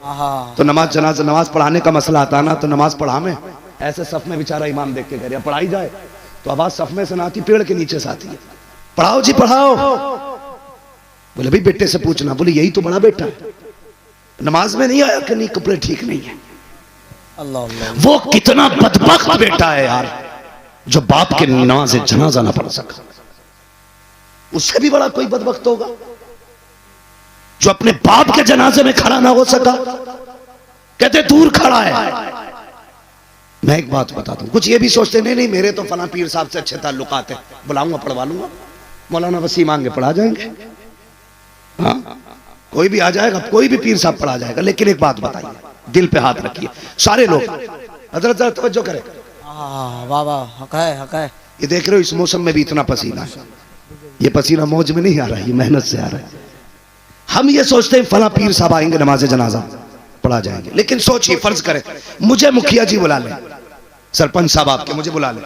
तो नमाज जनाजा नमाज पढ़ाने का मसला आता ना, तो नमाज पढ़ा में ऐसे सफ में बेचारा इमाम देख के कह रहा पढ़ाई जाए, तो आवाज सफ में से ना आती, पेड़ के नीचे से आती है, पढ़ाओ जी पढ़ाओ। बोले भाई बेटे से पूछना। बोले यही तो बड़ा बेटा है, नमाज में नहीं आया कि नहीं, कपड़े ठीक नहीं है। अल्लाह अल्लाह। वो कितना बदबख्त बेटा है यार, जो बाप के नमाज जनाजा ना पढ़ सका। उससे भी बड़ा कोई बदबख्त होगा जो अपने बाप के जनाजे में खड़ा ना हो सका, कहते दूर खड़ा है। मैं एक बात बताता हूं, कुछ ये भी सोचते नहीं नहीं मेरे तो फला पीर साहब से अच्छे ताल्लुकात है, बुलाऊंगा पढ़वा लूंगा, मौलाना वसीम आएंगे पढ़ा जाएंगे, हाँ कोई भी आ जाएगा, कोई भी पीर साहब पढ़ा जाएगा। लेकिन एक बात बताइए, दिल पे हाथ रखिए सारे लोग, हजरत जरा तवज्जो करें। वाह वाह, हक है हक है। ये देख रहे हो इस मौसम में भी इतना पसीना है, ये पसीना मौज में नहीं आ रहा है, ये मेहनत से आ रहा है। हम ये सोचते हैं फला पीर साहब आएंगे नमाज जनाजा पढ़ा जाएंगे, लेकिन सोचिए फर्ज करें मुझे मुखिया जी बुला ले, सरपंच साहब आपके मुझे बुला ले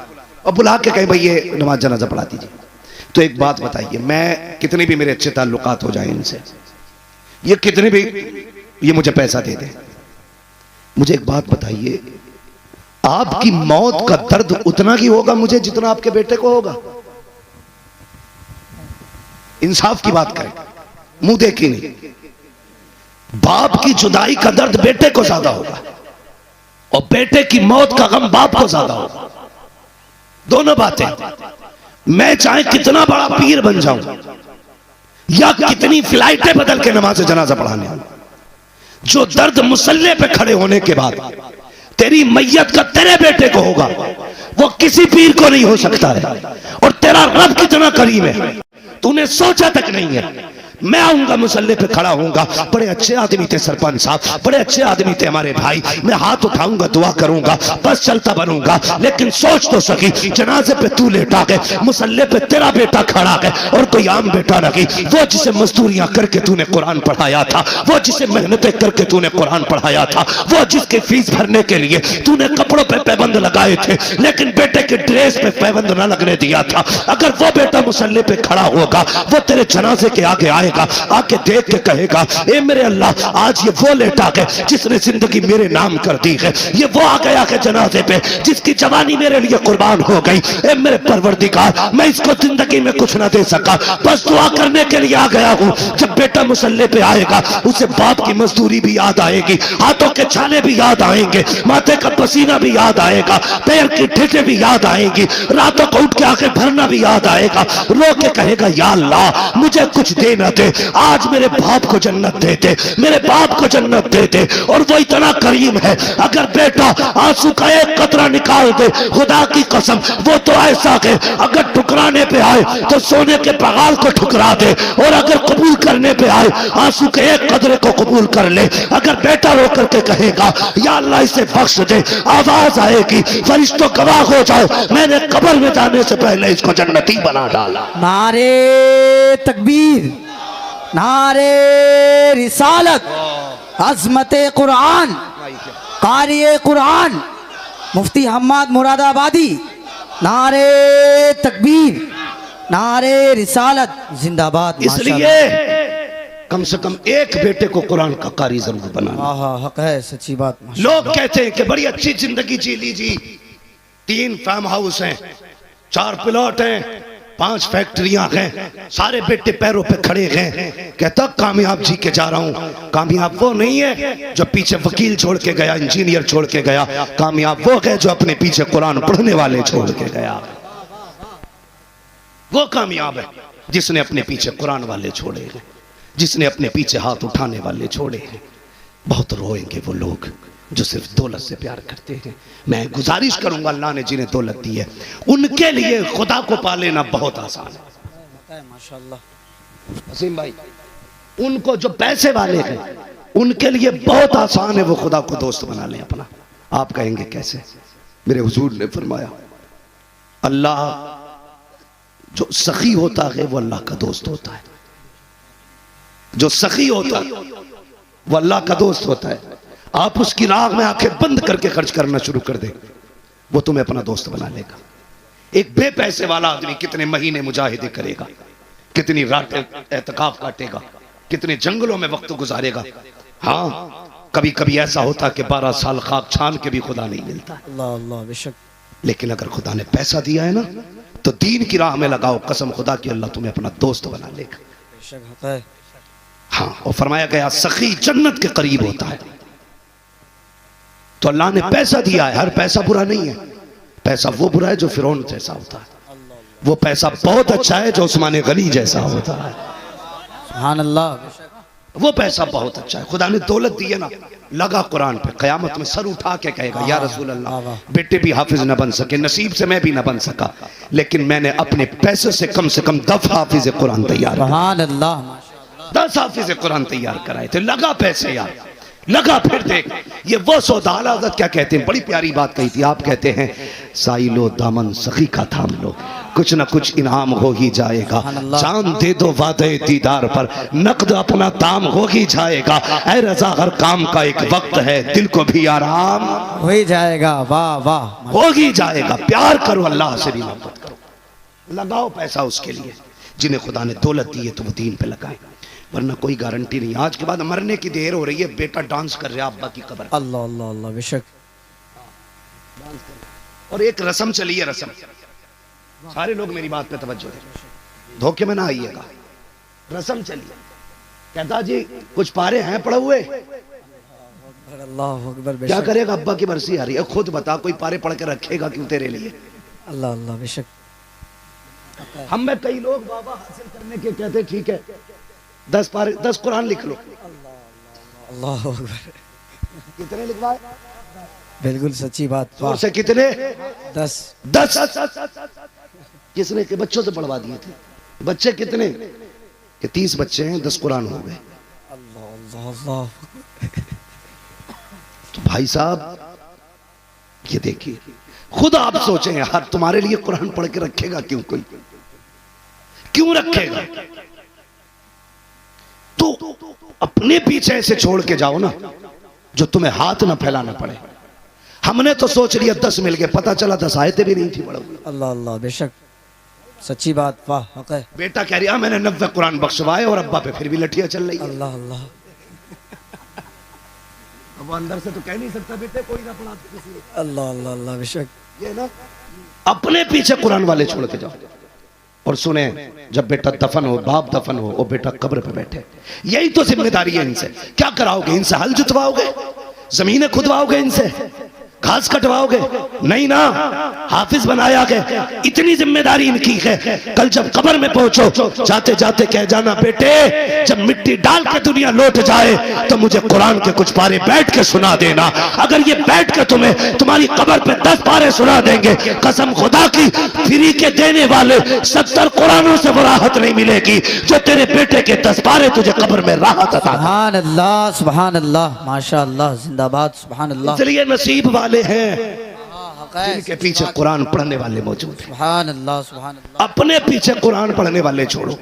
और बुला के कहे भाई ये नमाज जनाजा पढ़ा दीजिए, तो एक बात बताइए, मैं कितने भी मेरे अच्छे ताल्लुकात हो जाए इनसे, ये कितने भी ये मुझे पैसा दे दे, मुझे एक बात बताइए, आपकी मौत का दर्द उतना ही होगा मुझे जितना आपके बेटे को होगा? इंसाफ की बात करें, मुंह देखी नहीं। बाप की जुदाई का दर्द बेटे को ज्यादा होगा और बेटे की मौत का गम बाप को ज्यादा होगा। दोनों बातें, मैं चाहे कितना बड़ा पीर बन जाऊं या कितनी फ्लाइटें बदल के नमाज जनाजा पढ़ाने, जो दर्द मुसल्ले पे खड़े होने के बाद तेरी मैयत का तेरे बेटे को होगा, वो किसी पीर को नहीं हो सकता है। और तेरा रब कितना करीब है तूने सोचा तक नहीं है। मैं आऊंगा मुसल्ले पे खड़ा होऊंगा, बड़े अच्छे आदमी थे सरपंच साहब, बड़े अच्छे आदमी थे हमारे भाई, मैं हाथ उठाऊंगा दुआ करूंगा बस चलता बनूंगा, लेकिन सोच तो सकी जनाजे पे तू लेटा के मुसल्ले पे तेरा बेटा खड़ा है और कोई आम बेटा नहीं, वो जिसे मजदूरियां करके तूने कुरान पढ़ाया था, वो जिसे मेहनतें करके तूने कुरान पढ़ाया था, वो जिसके फीस भरने के लिए तूने कपड़ों पे पाबंद लगाए थे लेकिन बेटे के ड्रेस पे पाबंद ना लगने दिया था, अगर वो बेटा मुसल्ले पे खड़ा होगा, वो तेरे जनाजे के आगे आए आके देख के कहेगा ए मेरे अल्लाह, आज ये वो लेटा है जिसने जिंदगी मेरे नाम कर दी है, ये वो आ गया है जनाजे पे जिसकी जवानी मेरे लिए कुर्बान हो गई, ए मेरे परवरदिगार मैं इसको जिंदगी में कुछ ना दे सका, बस दुआ करने के लिए आ गया हूं। जब बेटा मुसल्ले पे आएगा उसे बाप की मजदूरी भी याद आएगी, हाथों के छाले भी याद आएंगे, माथे का पसीना भी याद आएगा, पैर की ठेठे भी याद आएंगी, रातों को उठ के आके भरना भी याद आएगा, रो के कहेगा या अल्लाह मुझे कुछ दे ना दे, आज मेरे बाप को जन्नत दे दे, मेरे बाप को जन्नत दे दे। और वो इतना करीम है, अगर बेटा आंसू का एक कतरा निकाल दे, खुदा की कसम वो तो ऐसा है अगर ठुकराने पे आए तो सोने के पगाल को ठुकरा दे, और अगर कबूल करने पे आए आंसू के एक कतरे को कबूल कर ले। अगर बेटा रो करके कहेगा या अल्लाह इसे बख्श दे, आवाज आएगी फरिश्तों गवाह हो जाओ मैंने कब्र में जाने से पहले इसको जन्नती बना डाला। नारे तकबीर, नारे रिसालत, अज़मत कुरान, क़ारिए कुरान मुफ्ती हम्माद मुरादाबादी, नारे तकबीर, नारे रिसालत जिंदाबाद। इसलिए कम से कम एक बेटे को कुरान का कारी जरूर बनाना। हक है, सच्ची बात। लोग कहते हैं कि बड़ी अच्छी जिंदगी जी लीजिए, 3 फार्म हाउस हैं, 4 प्लॉट हैं, 5 फैक्ट्रियां हैं, सारे बेटे पैरों पे खड़े हैं, कहता कामयाब जी के जा रहा हूं। कामयाब वो नहीं है जो पीछे वकील छोड़ के गया, इंजीनियर छोड़ के गया, कामयाब वो है जो अपने पीछे कुरान पढ़ने वाले छोड़ के गया। वो कामयाब है जिसने अपने पीछे कुरान वाले छोड़े हैं, जिसने अपने पीछे हाथ उठाने वाले छोड़े हैं। बहुत रोएंगे वो लोग जो सिर्फ दौलत से प्यार करते हैं। मैं गुजारिश करूंगा अल्लाह ने जिन्हें दौलत दी है उनके लिए खुदा को पा लेना बहुत आसान है। माशाअल्लाह वसीम भाई, उनको जो पैसे वाले हैं उनके लिए बहुत आसान है वो खुदा को दोस्त बना लें अपना। आप कहेंगे कैसे? मेरे हुजूर ने फरमाया अल्लाह जो सखी होता है वो अल्लाह का दोस्त होता है, जो सखी होता है वो अल्लाह का दोस्त होता है। आप उसकी राह में आंखें बंद करके खर्च करना शुरू कर दे, वो तुम्हें अपना दोस्त बना लेगा। एक बेपैसे वाला आदमी कितने महीने मुजाहिदे करेगा, कितनी रातें एतकाफ काटेगा, कितने जंगलों में वक्त गुजारेगा। हाँ, कभी कभी ऐसा होता कि 12 साल खाक छान के भी खुदा नहीं मिलता। अल्लाह अल्लाह बेशक। लेकिन अगर खुदा ने पैसा दिया है ना तो दीन की राह में लगाओ, कसम खुदा की अल्लाह तुम्हें अपना दोस्त बना लेगा। बेशक हक है। हाँ, और फरमाया गया सखी जन्नत के करीब होता है। तो अल्लाह ने पैसा दिया है, हर पैसा बुरा नहीं है। पैसा वो बुरा है जो फिरौन जैसा होता है, वो पैसा बहुत अच्छा है जो उस्मान गनी जैसा होता है। सुभान अल्लाह बेशक। वो पैसा बहुत अच्छा है। खुदा ने दौलत दी है ना, लगा कुरान पे, कयामत में सर उठा के कहेगा या रसूल अल्लाह, बेटे भी हाफिज न बन सके, नसीब से मैं भी न बन सका, लेकिन मैंने अपने पैसे से कम 10 हाफिज कुरान तैयार, सुभान अल्लाह, माशाअल्लाह, 10 हाफिज कुरान तैयार कराए थे। लगा पैसे यार, लगा। फिर देख ये वो सौदा। आला हज़रत क्या कहते हैं, बड़ी प्यारी बात कही थी। आप कहते हैं साइलो दामन सखी का थाम लो, कुछ ना कुछ इनाम हो ही जाएगा। जान दे दो वादे दीदार पर, नकद अपना दाम हो ही जाएगा। ऐ रज़ा हर काम का एक वक्त है, दिल को भी आराम हो ही जाएगा। वाह वाह, हो ही जाएगा। प्यार करो, अल्लाह से भी मोहब्बत करो, लगाओ पैसा उसके लिए। जिन्हें खुदा ने दौलत दी है तो वो दीन पे लगाए, वरना कोई गारंटी नहीं। आज के बाद मरने की देर हो रही है, बेटा डांस कर रहा है अब्बा की कब्र। अल्लाह अल्लाह अल्लाह बेशक। और एक रस्म चली है, रस्म, सारे लोग मेरी बात पे तवज्जो दें, धोखे में ना आइएगा। रस्म चली है, कहता जी कुछ पारे हैं पड़े हुए, अल्लाह अकबर बेशक। क्या करेगा, अब्बा की बरसी आ रही है, खुद बता कोई पारे पढ़ के रखेगा क्यों तेरे लिए। अल्लाह अल्लाह बेशक। हम में कई लोग बाबा हासिल करने के कहते ठीक है 10 पारे 10 कुरान लिख लो। अल्लाह अकबर, कितने लिखवाए, बिल्कुल सच्ची बात। तो से कितने, 10 किसने के बच्चों से पढ़वा दिए थे। बच्चे कितने कि 30 बच्चे हैं, 10 कुरान हो गए। अल्लाह अल्लाह अल्लाह। तो भाई साहब ये देखिए, खुद आप सोचें यार, तुम्हारे लिए कुरान पढ़ के रखेगा क्यों कोई, क्यों रखेगा। तो अपने पीछे ऐसे छोड़ के जाओ ना जो तुम्हें हाथ ना फैलाना पड़े। हमने तो सोच लिया 10 मिल गए, पता चला 10 आयतें भी नहीं थी पढ़ो। अल्लाह अल्लाह बेशक, सच्ची बात। वाह हक है। बेटा कह रही मैंने 90 कुरान बख्शवाए और अब्बा पे फिर भी लठियां चल रही है। अल्लाह अल्लाह। वो अंदर से तो कह नहीं सकता बेटे कोई ना पढ़ा किसी। अल्लाह अल्लाह अल्लाह बेशक। ये ना अपने पीछे कुरान वाले छोड़ के जाओ। और सुने, जब बेटा दफन हो, बाप दफन हो, और बेटा कब्र पे बैठे, यही तो जिम्मेदारी है। इनसे क्या कराओगे, इनसे हल जुतवाओगे, जमीनें खुदवाओगे, इनसे घास कटवाओगे, नहीं ना। हाफिज बनाया गया, इतनी जिम्मेदारी इनकी है। कल जब कब्र में पहुंचो, जाते जाते कह जाना बेटे जब मिट्टी डाल के दुनिया लौट जाए तो मुझे कुरान के कुछ पारे बैठ के सुना देना। अगर ये बैठ के तुम्हें तुम्हारी कब्र पे 10 पारे सुना देंगे, कसम खुदा की फ्री के देने वाले 70 कुरानों से वो राहत नहीं मिलेगी जो तेरे बेटे के 10 पारे तुझे कब्र में राहत अता। सुभान अल्लाह सुभान अल्लाह, माशाअल्लाह, जिंदाबाद, सुभान अल्लाह। इसलिए नसीब वाले हैं जिनके पीछे कुरान पढ़ने वाले मौजूद हैं। सुभान अल्लाह सुभान अल्लाह। अपने पीछे कुरान पढ़ने वाले छोड़ो।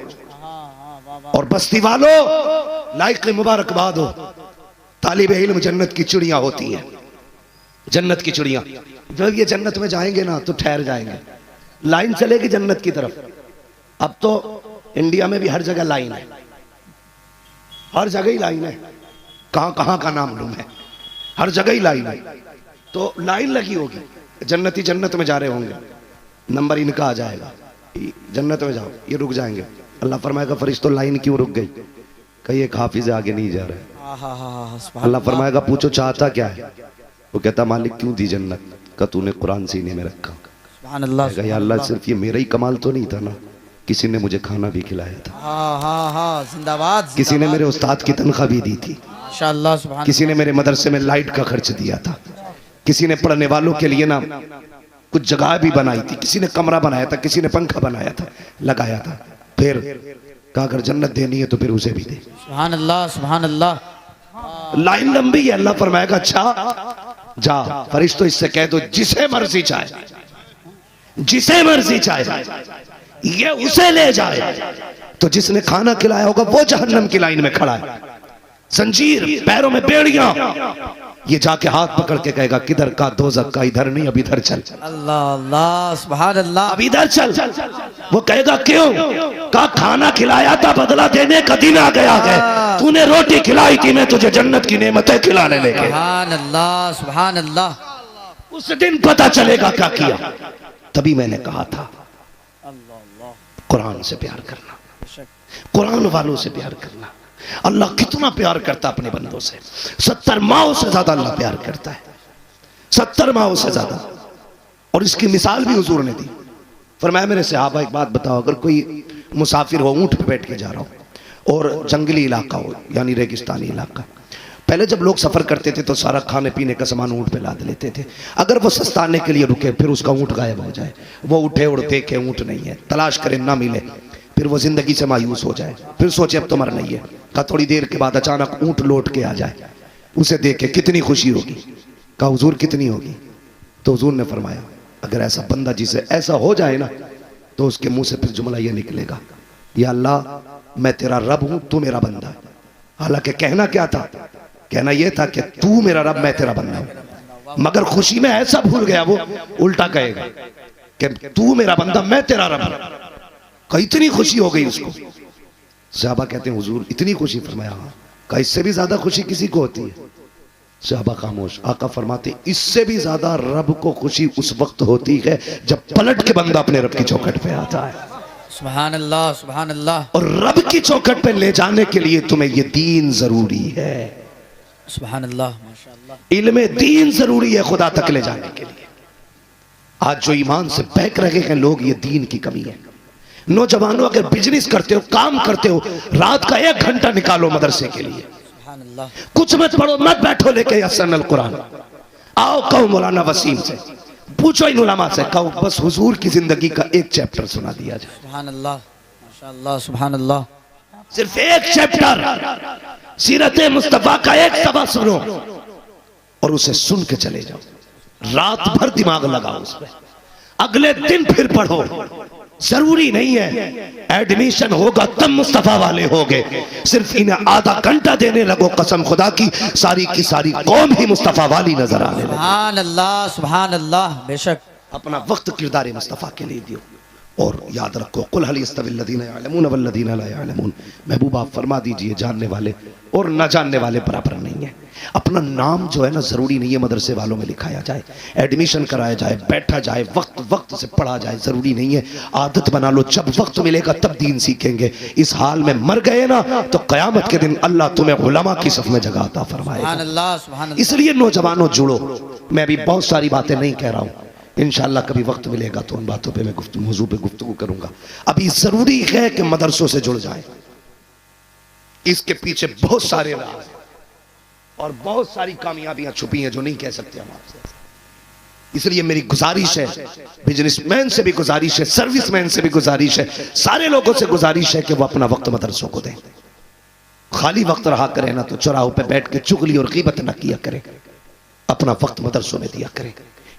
और बस्ती वालों, लाइक मुबारकबाद हो, तालिब इल्म जन्नत की चिड़िया होती हैं। जन्नत की चिड़िया जब ये जन्नत में जाएंगे ना तो ठहर जाएंगे, लाइन चलेगी जन्नत की तरफ। अब तो इंडिया में भी हर जगह लाइन है, हर जगह ही लाइन है, कहां कहां का नाम लूं मैं, हर जगह ही लाइन है। तो लाइन लगी होगी, जन्नती जन्नत में जा रहे होंगे, नंबर इनका आ जाएगा, जन्नत में जाओ, ये रुक जाएंगे। अल्लाह फरमाएगा फरिश्तों लाइन क्यों रुक गई, कहीं एक हाफिज आगे नहीं जा रहा। अल्लाह फरमाएगा पूछो चाहता क्या है, वो कहता मालिक क्यों दी जन्नत, का तूने कुरान सीने में रखा। सुभान अल्लाह। या अल्लाह सिर्फ ये मेरा ही कमाल तो नहीं था ना, किसी ने मुझे खाना भी खिलाया था, जिंदाबाद। किसी ने मेरे उस्ताद की तनख्वाह भी दी थी, माशाअल्लाह, सुभान। किसी ने मेरे मदरसे में लाइट का खर्च दिया था, किसी ने पढ़ने वालों के लिए ना कुछ जगह भी बनाई थी, किसी ने कमरा बनाया था, किसी ने पंखा बनाया था, लगाया था। फिर कहा अगर जन्नत देनी है तो फिर उसे भी दे। सुभान अल्लाह सुभान अल्लाह। लाइन लंबी है, अल्लाह फरमाएगा अच्छा जा फरिश्तों इससे कह दो जिसे मर्जी चाहे, जिसे मर्जी चाहे ये उसे ले जाए। तो जिसने खाना खिलाया होगा वो जहन्नम की लाइन में खड़ा है, जंजीर, पैरों में बेड़ियां। ये जाके हाथ पकड़ के कहेगा किधर का दोजक का, इधर नहीं अब इधर चल। अल्लाह अल्लाह सुभान अल्लाह। अब इधर चल। वो कहेगा क्यों? का खाना खिलाया था, बदला देने का दिन आ गया है। तूने रोटी खिलाई थी, मैं तुझे जन्नत की नेमतें खिलाने लेके। सुभान अल्लाह सुभान अल्लाह। उस दिन पता चलेगा क्या किया। तभी मैंने कहा था कुरान से प्यार करना, कुरान वालों से प्यार करना। अल्लाह कितना प्यार करता अपने बंदों से। 70 माओं से ज्यादा अल्लाह प्यार करता है, 70 माओं से ज्यादा। और इसकी मिसाल भी हुजूर ने दी। फरमाया मेरे सहाबा एक बात बताओ, अगर कोई मुसाफिर हो, ऊंट पे बैठ के जा रहा हो और जंगली इलाका हो यानी रेगिस्तानी इलाका, पहले जब लोग सफर करते थे तो सारा खाने पीने का सामान ऊंट पे लाद लेते थे। अगर वो सस्ताने के लिए रुके, फिर उसका ऊंट गायब हो जाए, वो उठे और देखे ऊंट नहीं है, तलाश करे ना मिले, फिर वो जिंदगी से मायूस हो जाए, फिर सोचे अब तो मरना ही है। कहा थोड़ी देर के बाद अचानक ऊंट लौट के आ जाए, उसे देखे कितनी खुशी होगी। कहा हुजूर कितनी होगी? तो हुजूर ने फरमाया अगर ऐसा बंदा जिसे ऐसा हो जाए ना, तो उसके मुंह से फिर जुमला ये निकलेगा, या अल्लाह मैं तेरा रब हूं, तू मेरा बंदा है। हालांकि कहना क्या था? कहना यह था कि तू मेरा रब, मैं तेरा बंदा हूं। मगर खुशी में ऐसा भूल गया, वो उल्टा कहेगा कि तू मेरा बंदा, मैं तेरा रब। इतनी खुशी हो गई उसको। सहाबा कहते हैं हुजूर इतनी खुशी? फरमाया हाँ। कहा इससे भी ज्यादा खुशी किसी को होती है? सहाबा खामोश। आका फरमाते इससे भी ज्यादा रब को खुशी उस वक्त होती है जब पलट के बंदा अपने रब की चौखट पे आता है। सुभान अल्लाह सुभान अल्लाह। और रब की चौखट पे ले जाने के लिए तुम्हें ये दीन जरूरी है। सुभान अल्लाह माशाअल्लाह। इल्मे दीन जरूरी है खुदा तक ले जाने के लिए। आज जो ईमान से बहक रहे हैं लोग, ये दीन की कमी है। नौजवानों अगर बिजनेस करते हो, काम करते हो, रात का 1 घंटा निकालो मदरसे के लिए। सुभान अल्लाह। कुछ मत पढ़ो, मत बैठो लेके हसन अल कुरान। आओ कहो मौलाना वसीम से, पूछो इन उलमा से, कहो बस हुजूर की जिंदगी का एक चैप्टर सुना दिया जाए। सुभान अल्लाह माशाअल्लाह सुभान अल्लाह। सिर्फ एक चैप्टर सीरत मुस्तफा का एक सबक सुनो और उसे सुन के चले जाओ। रात भर दिमाग लगाओ उस पर, अगले दिन फिर पढ़ो। जरूरी नहीं है एडमिशन होगा तब मुस्तफा वाले होगे। सिर्फ इन्हें आधा घंटा देने लगो, कसम खुदा की सारी कौम ही मुस्तफा वाली नजर आने लगे। सुभान अल्लाह सुभान अल्लाह। बेशक अपना वक्त किरदार मुस्तफा के लिए दियो। और याद रखो कुल हल यस्तविल्लज़ीना यअलमून वल्लज़ीना ला यअलमून। महबूबा फरमा दीजिए जानने वाले और न जानने वाले बराबर नहीं है। अपना नाम जो है ना, जरूरी नहीं है मदरसे वालों में लिखाया जाए, एडमिशन कराया जाए, बैठा जाए, वक्त से पढ़ा जाए, जरूरी नहीं है। आदत बना लो, जब वक्त मिलेगा तब दीन सीखेंगे। इस हाल में मर गए ना तो कयामत के दिन अल्लाह तुम्हें उलमा की सफ में जगह अता फरमाएगा। सुभान अल्लाह सुभान अल्लाह। इसलिए नौजवानों जुड़ो। मैं अभी बहुत सारी बातें नहीं कह रहा हूँ, इंशाअल्लाह कभी वक्त मिलेगा तो उन बातों पे मैं मौजू पे गुफ्तगू करूंगा। अभी जरूरी है कि मदरसों से जुड़ जाए। इसके पीछे बहुत सारे राज हैं और बहुत सारी कामयाबियां छुपी हैं जो नहीं कह सकते हम आपसे। इसलिए मेरी गुजारिश है, बिजनेसमैन से भी गुजारिश है, सर्विसमैन से भी गुजारिश है, सारे लोगों से गुजारिश है कि वो अपना वक्त मदरसों को दें। खाली वक्त रहा करे ना तो चौराहों पे बैठ के चुगली और ग़ीबत न किया करे, अपना वक्त मदरसों में दिया करे,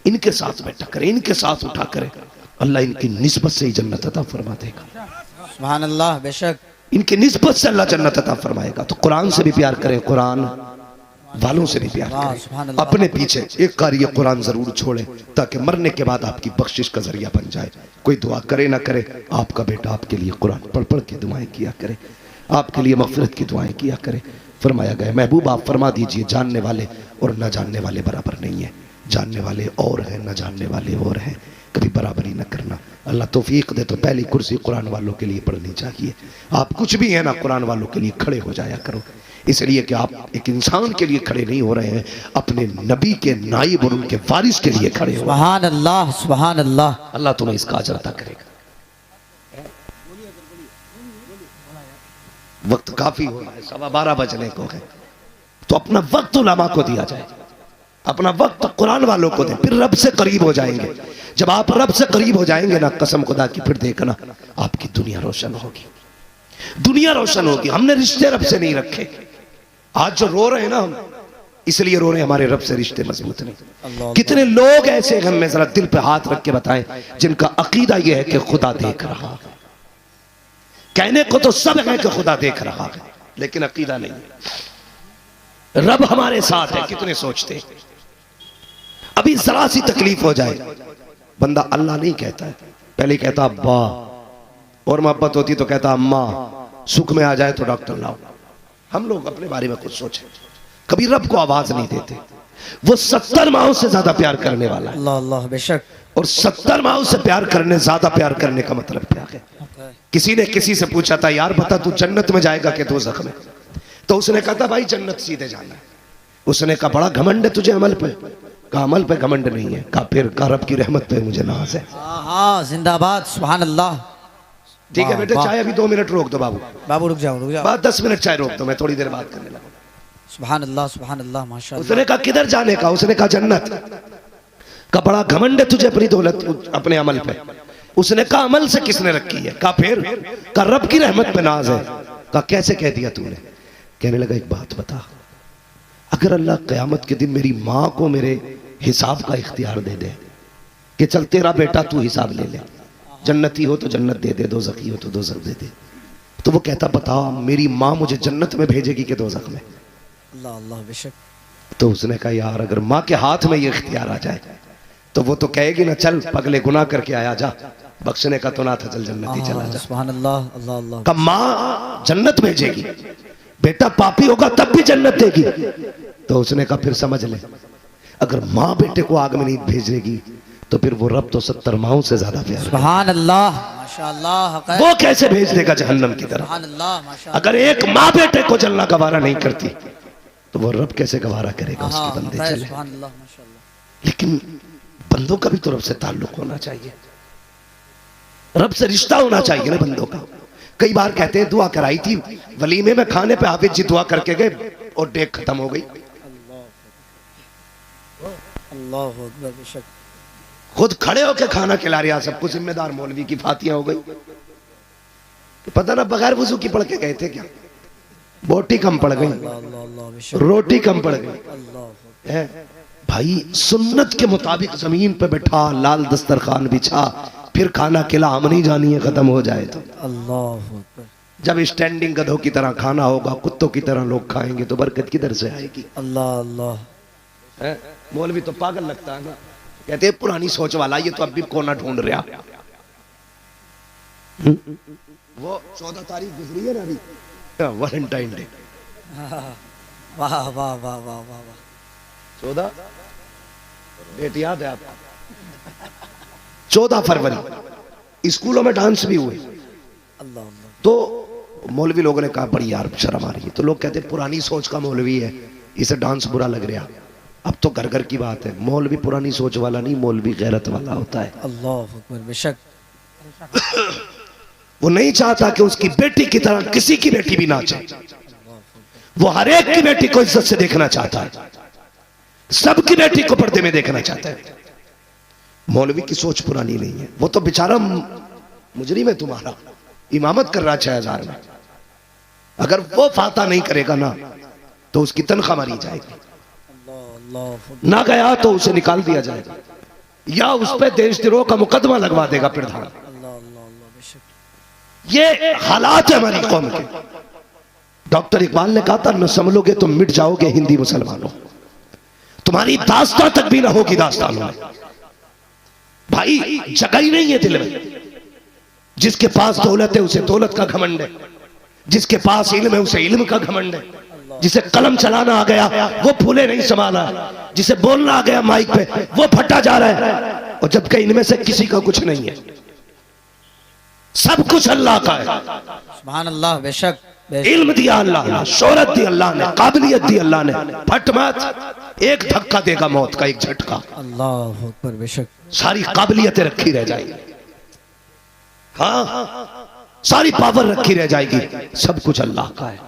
इनके साथ बैठा करे, इनके साथ उठा करे। अल्लाह इनकी निस्बत से ही जन्नत अता फरमा देगा। सुभान अल्लाह। बेशक इनकी निस्बत से अल्लाह जन्नत अता फरमाएगा। तो कुरान से भी प्यार करें, कुरान वालों से भी प्यार करें। अपने पीछे एक कार्य कुरान जरूर छोड़ें ताकि मरने के बाद आपकी बख्शिश का जरिया बन जाए। कोई दुआ करे ना करे, आपका बेटा आपके लिए कुरान पढ़ पढ़ के दुआएं किया करे, आपके लिए मग़फ़िरत की दुआएं किया करे। फरमाया गया महबूब आप फरमा दीजिए जानने वाले और न जानने वाले बराबर नहीं है। जानने वाले और हैं, न जानने वाले और हैं, कभी बराबरी न करना। अल्लाह तौफीक दे तो पहली कुर्सी कुरान वालों के लिए पढ़नी चाहिए। आप कुछ भी है ना, कुरान वालों के लिए खड़े हो जाया करो। इसलिए कि आप एक इंसान के लिए खड़े नहीं हो रहे हैं, अपने नबी के नाइब और उनके वारिस के लिए खड़े हो। सुभान अल्लाह सुभान अल्लाह। अल्लाह तुम्हें इसका अजर अता करेगा। वक्त काफी हो रहा है, 12:15 बजने को है, तो अपना वक्त उलमा को दिया जाए, अपना वक्त कुरान वालों को दें, फिर रब से करीब हो जाएंगे। जब आप रब से करीब हो जाएंगे ना, कसम खुदा की, फिर देखना आपकी दुनिया रोशन होगी, दुनिया रोशन होगी। हमने रिश्ते रब से नहीं रखे। आज जो रो रहे हैं ना हम, इसलिए रो रहे हैं हमारे रब से रिश्ते मजबूत नहीं। कितने लोग ऐसे हैं, हमें जरा दिल पे हाथ रख के बताएं, जिनका अकीदा यह है कि खुदा देख रहा है। कहने को तो सब है कि खुदा देख रहा है, लेकिन अकीदा नहीं है। रब हमारे साथ है, कितने सोचते हैं। अभी जरा सी तकलीफ हो जाए, बंदा अल्लाह नहीं कहता है, पहले कहता अब्बा, और मोहब्बत होती तो कहता अम्मा, सुख में आ जाए तो डॉक्टर लाओ। हम लोग अपने बारे में कुछ सोचें, कभी रब को आवाज नहीं देते। वो 70 माओं से ज्यादा प्यार करने वाला है। अल्लाह अल्लाह बेशक। और 70 माओं से प्यार करने, ज्यादा प्यार करने का मतलब क्या है? किसी ने किसी से पूछा था, यार बता तू जन्नत में जाएगा कि दोज़ख में? तो उसने कहा था भाई जन्नत सीधे जाना है। उसने कहा बड़ा घमंड है तुझे अमल पे? कहा अमल पे घमंड नहीं है। कहा फिर कहा रब की रहमत पे मुझे नाज है। हाँ जिंदाबाद सुभान अल्लाह। ठीक है बेटे, चाय अभी 2 मिनट रोक दो बाबू। बाबू रुक जाओ बाद 10 मिनट चाय रोक दो, मैं थोड़ी देर बात करने लगा। सुभान अल्लाह माशाअल्लाह। उसने कहा किधर जाने का? उसने कहा जन्नत। का बड़ा घमंड है तुझे अपनी दौलत, अपने अमल पे? उसने कहा अमल से किसने रखी है? कहा फिर? कहा रब की रहमत पे नाज है। कहा कैसे कह दिया तूने? कहने लगा एक बात बता, अगर अल्लाह क़यामत के दिन मेरी माँ को मेरे हिसाब का इख्तियार दे दे कि चल तेरा बेटा तू हिसाब ले ले, जन्नती हो तो जन्नत दे दे, दोज़खी हो तो दोज़ख दे दे, तो वो कहता बता मेरी माँ मुझे जन्नत में भेजेगी कि दोज़ख में? अल्लाह अल्लाह बेशक। तो उसने कहा यार अगर माँ के हाथ में ये इख्तियार आ जाए तो वो तो कहेगी ना चल पगले गुनाह करके आया जा, बख्शने का तो ना था, चल जन्नत ही चला जा। सुभान अल्लाह अल्लाह अल्लाह। का माँ जन्नत भेजेगी, बेटा पापी होगा तब भी जन्नत देगी। तो उसने कहा फिर समझ ले, अगर माँ बेटे को आग में नहीं भेजेगी तो फिर वो रब तो 70 माओं से ज्यादा प्यार। सुभान अल्लाह माशाअल्लाह। वो कैसे भेज देगा जहन्नम की तरफ? सुभान अल्लाह माशाअल्लाह। अगर एक माँ बेटे को जलना गवारा नहीं करती तो वो रब कैसे गवारा करेगा उसके बंदे चले। सुभान अल्लाह माशाअल्लाह। लेकिन बंदों का भी तो रब से ताल्लुक होना चाहिए, रब से रिश्ता होना चाहिए ना बंदों का। कई बार कहते हैं दुआ कराई थी वलीमे में, खाने पे हाफिज जी दुआ करके गए और डेक खत्म हो गई। अल्लाह अकबर बेशक। खुद खड़े होकर खाना खिला रहा, सबको जिम्मेदार मौलवी की फातिया हो गई। पता ना बगैर वजू की पढ़ के गए थे क्या? बोटी कम पड़ गई, रोटी कम पड़ गई। भाई सुन्नत के मुताबिक जमीन पे बैठा, लाल दस्तरखान बिछा, फिर खाना खिला, हम नहीं जानिए खत्म हो जाए तो। अल्लाह। जब स्टैंडिंग गधों की तरह खाना होगा, कुत्तों की तरह लोग खाएंगे तो बरकत किधर से आएगी? अल्लाह अल्लाह। मौलवी तो पागल लगता है ना, कहते हैं पुरानी सोच वाला, ये तो अब भी कोना ढूंढ रहा। वो 14 तारीख गुजरी है ना अभी, वैलेंटाइन डे। वाह वाह वाह वाह वाह वाह। 14 डेट याद है आपको? 14 फरवरी स्कूलों में डांस भी हुए। अल्लाह। तो मौलवी लोगों ने कहा बड़ी यार शर्म आ रही है, तो लोग कहते पुरानी सोच का मौलवी है, इसे डांस बुरा लग रहा। अब तो घर घर की बात है, मौलवी पुरानी सोच वाला नहीं, मौलवी गैरत वाला होता है। अल्लाह अकबर बेशक। वो नहीं चाहता कि उसकी बेटी की तरह किसी की बेटी भी नाचे, वो हर एक की बेटी को इज्जत से देखना चाहता है, सबकी बेटी को पर्दे में देखना चाहता है। मौलवी की सोच पुरानी नहीं है, वो तो बेचारा मुजरिम है तुम्हारा, इमामत कर रहा 6000 में। अगर वो फाता नहीं करेगा ना तो उसकी तनख्वाह मारी जाएगी, ना गया तो उसे निकाल दिया जाएगा, या उस पर देशद्रोह का मुकदमा लगवा देगा प्रधान। ये हालात है हमारी कौम के। डॉक्टर इकबाल ने कहा था न संभलोगे तो मिट जाओगे हिंदी मुसलमानों, तुम्हारी दास्तां तक भी ना होगी दास्तानों में। भाई जगह ही नहीं है दिल में। जिसके पास दौलत है उसे दौलत का घमंड है, जिसके पास इल्म है उसे इल्म का घमंड है, जिसे कलम चलाना आ गया वो फूले नहीं संभाला, जिसे बोलना आ गया माइक पे वो फटा जा रहा है। और जबकि इनमें से किसी का कुछ नहीं है, सब कुछ अल्लाह का है। सुभान अल्लाह बेशक। इल्म दिया अल्लाह ने, शोहरत दी अल्लाह ने, काबिलियत दी अल्लाह ने। फट मत, एक धक्का देगा मौत का, एक झटका। अल्लाह अकबर बेशक। सारी काबिलियतें रखी रह जाएगी, हाँ सारी पावर रखी रह जाएगी, सब कुछ अल्लाह का है।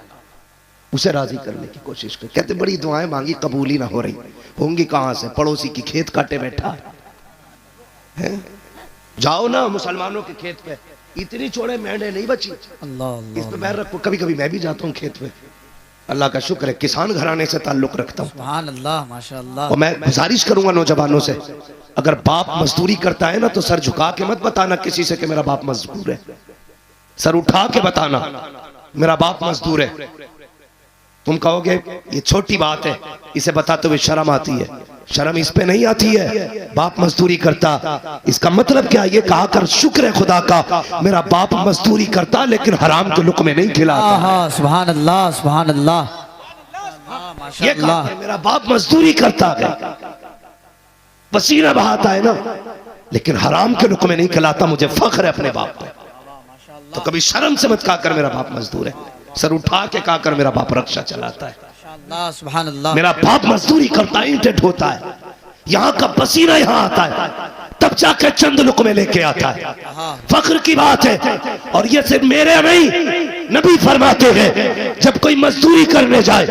उसे राजी करने की कोशिश कर। कहते बड़ी दुआएं मांगी कबूल ही ना हो रही, होंगी कहां से? पड़ोसी की खेत काटे बैठा है। जाओ ना मुसलमानों के खेत पे, इतनी चौड़े मेंढे नहीं बची, अल्लाह इस पे पैर रखो। कभी कभी मैं भी जाता हूँ खेत पे, अल्लाह का शुक्र है किसान घराने से ताल्लुक रखता हूँ। सुभान अल्लाह माशाअल्लाह। और मैं गुजारिश करूंगा नौजवानों से, अगर बाप मजदूरी करता है ना तो सर झुका के मत बताना किसी से कि मेरा बाप मजदूर है, सर उठा के बताना मेरा बाप मजदूर है। तुम कहोगे ये छोटी बात है, इसे बताते हुए शर्म आती है। शर्म इस पे नहीं आती है, बाप मजदूरी करता, इसका मतलब क्या? ये कहा कर शुक्र है खुदा का मेरा बाप मजदूरी करता लेकिन हराम के लुक़्मे नहीं खिलाता। सुभान अल्लाह, सुभान अल्लाह, ये कहा कर मेरा बाप मजदूरी करता है, पसीना बहाता है ना, लेकिन हराम के लुक़्मे नहीं खिलाता, मुझे फख्र है अपने बाप पे। तो कभी शर्म से मत कहा कर मेरा बाप मजदूर है, सर उठा के कहा कर मेरा बाप रक्षा चलाता है, सुभान अल्लाह, मेरा बाप मजदूरी करता है, ईंटें ढोता है, यहाँ का पसीना यहाँ आता है, तब जाकर चंद लुक़्मे लेके आता है। फख्र की बात है। और ये सिर्फ मेरे नहीं, नबी फरमाते हैं जब कोई मजदूरी करने जाए